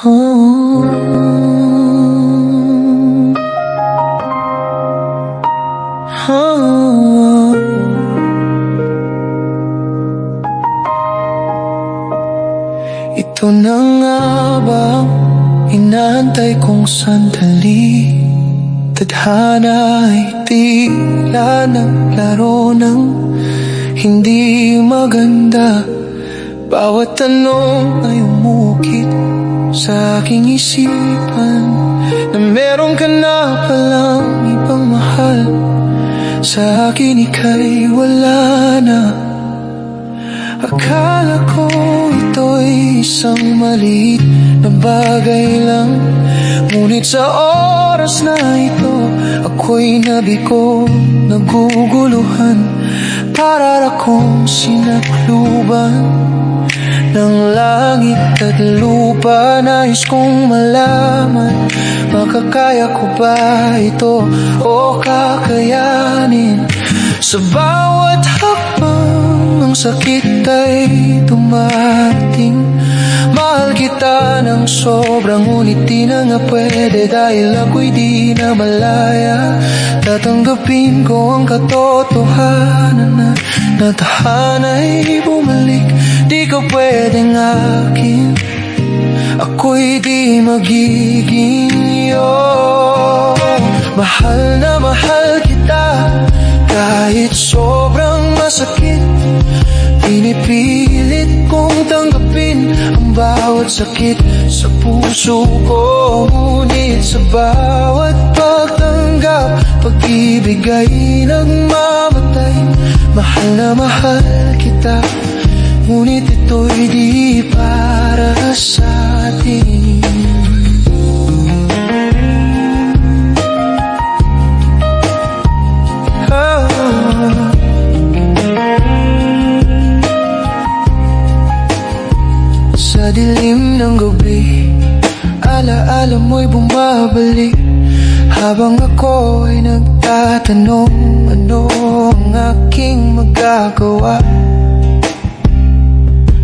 Oh. Oh. Ito na nga ba inaantay kong sandali? Tadhana ay tila naglaro ng hindi maganda. Bawat tanong ay umukit sa aking isipan, na meron ka na palang ibang mahal. Sa akin ika'y wala na. Akala ko ito'y isang maliit na bagay lang, ngunit sa oras na ito ako'y nabigo, naguguluhan. Para akong sinakluban ng langit at lupa. Nais kong malaman, makakaya ko ba ito o kakayanin? Sa bawat hakbang ang sakit ay dumating. Mahal kita ng sobrang, ngunit di na nga pwede, dahil ako'y di na malaya. Tatanggapin ko ang katotohanan na natahana'y bumalik. Di ka pwedeng akin, ako'y di magiging iyo. Mahal na mahal kita, kahit sobrang masakit. Pinipilit kong tanggapin ang bawat sakit sa puso ko, ngunit sa bawat pagtanggap, pag-ibig ay nagmamatay. Mahal na mahal kita, ngunit ito'y di para sa atin. Sa dilim ng gabi, alaala mo'y bumabalik, habang ako ay nagtatanong, ano ang aking magagawa?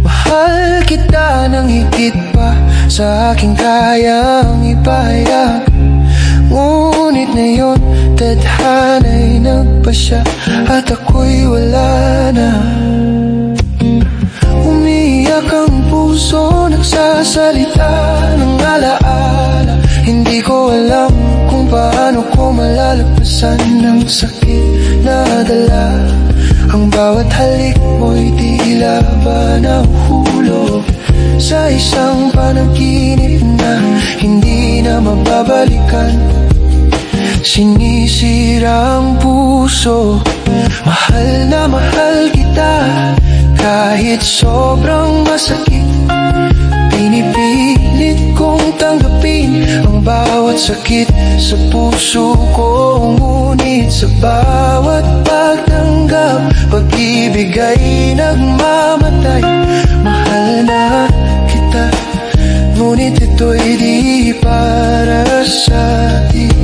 Mahal kita ng higit pa sa aking kayang ipahayag, ngunit ngayon tadhana'y nagpasya at ako'y wala na. Umiiyak ang puso, nagsasalita ng alaala. Hindi ko alam kung paano ko malalagpasan ng sakit na dala. Ang bawat halik mo'y tila ba nahuhulog sa isang panaginip na hindi na mababalikan. Sinisira ang puso, mahal na mahal kita, kahit sobrang masakit. Pinipilit kong tanggapin ang bawat sakit sa puso ko, ngunit sa bawat pagtanggap, pag-ibig ay nagmamatay. Mahal na kita, ngunit ito'y di para sa atin.